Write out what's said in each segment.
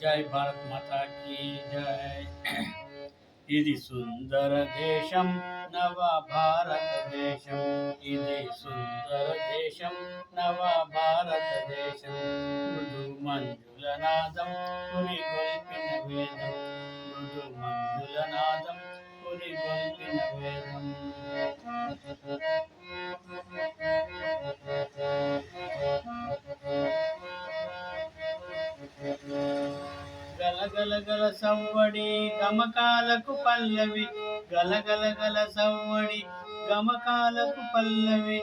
జై భారత్ మాతా కీ జై. ఇది సుందర దేశం నవ భారతదేశం, ఇది సుందర దేశం నవ భారతదేశం. మృదు మంజుల నాదం పురిగొల్పిన వేదం, మృదు మంజుల నాదం పురిగొల్పిన వేదం. గలగలగల సవ్వడి గమకాలకు పల్లవి, గలగలగల సవ్వడి గమకాలకు పల్లవి.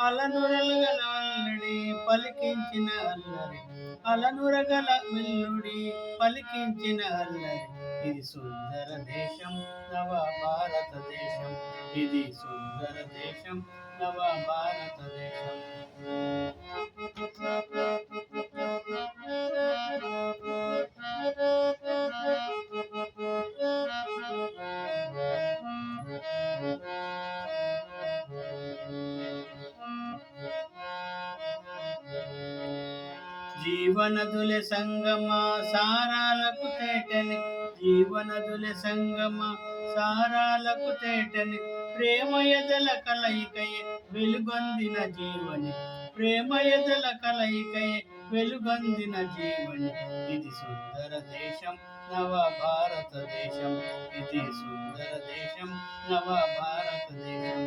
అలనురగల వెల్లుడి పలికించిన అల్లరి, అలనురగల వెల్లుడి పలికించిన అల్లరి. ఇది సుందర దేశం నవ భారతదేశం, ఇది సుందర దేశం నవ భారతదేశం. జీవనదుల సంగమ సారాలకు తేటని, జీవనదుల సంగమ సారాలకు తేటని. ప్రేమయదల కలయికయే వెలుగొందిన జీవని, ప్రేమయదల కలయికయే వెలుగొందిన జీవని. ఇది సుందర దేశం నవ భారతదేశం, ఇది సుందర దేశం నవ భారతదేశం.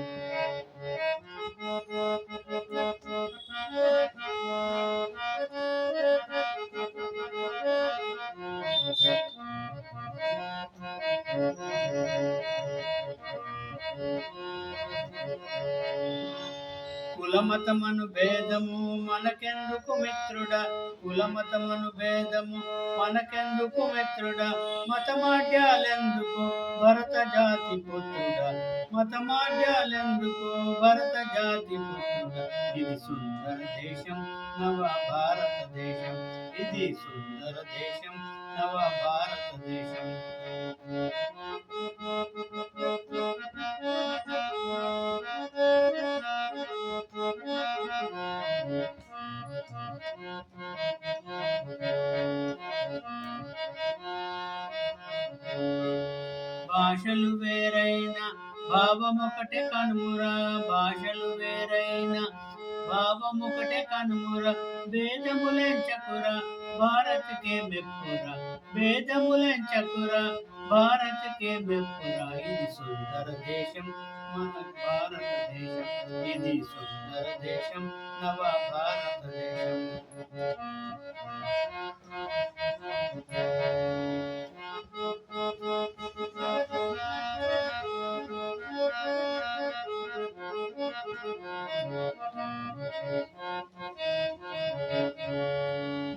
కులమతమను భేదము మనకెందుకు మిత్రుడా, కులమతమను భేదము మనకెందుకు మిత్రుడా. మతమాడ్యాలెందుకు భరత జాతి పుత్రుడా, మతమాడ్యాలెందుకు భరత జాతి పుత్రుడా. ఇది సుందర దేశం నవ భారతదేశం, ఇది సుందర దేశం నవ భారతదేశం. భాషలు వేరైన భావమొకటే కనుమురా, భాషలు వేరైన భావమొకటే కనుమురా. భేదములెంచకురా భారత్కే మెప్పురా, భేదములెంచకురా భారత్కే మెప్పురా. ఇది సుందర దేశం మన భారతదేశం, ఇది సుందర దేశం నవ భారతదేశం.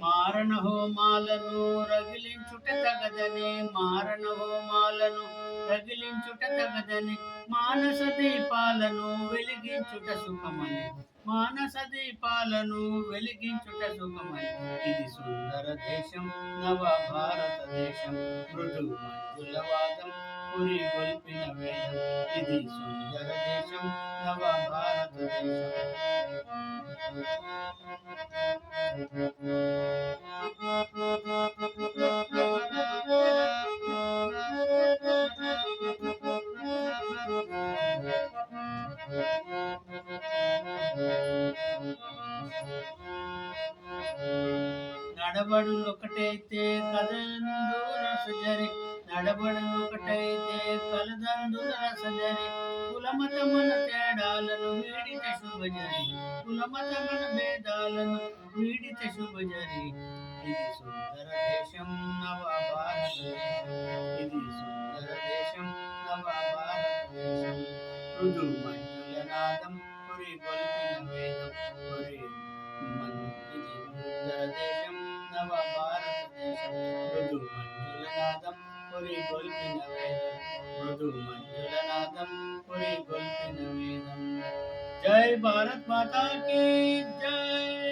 మారణ హోమాలను రగిలించుట తగదని, మారణ హోమాలను రగిలించుట తగదని. మానస దీపాలను వెలిగించుట సుఖమని, మానస దీపాలను వెలిగించుట సుఖమని. ఇది సుందర దేశం నవ భారతదేశం, మృదు మంజుల వాదం పురి గొల్పిన వేదం. ఇది సుందర దేశం నవ భారతదేశం. నడబడులొకటైతే కలదందు రసజరి, నడబడులొకటైతే కలదందు రసజరి. కులమతమన తేడాలను వీడిత శుభజరి, కులమతమన భేదాలను వీడిత శుభజరి. ఇది సుందర దేశం నవ భారతదేశం, ఇది సుందర దేశం నవ భారతదేశం. మృదు మంజుల నాదం పురి గొల్పిన వేదం, పురి ఇది సుందర దేశం నవ భారతదేశం. మృదు మంజుల నాదం పురి గొల్పిన వేదం, మృదు మంజుల నాదం పురి గొల్పిన వేదం. జై భారత్ మాతా కీ జై.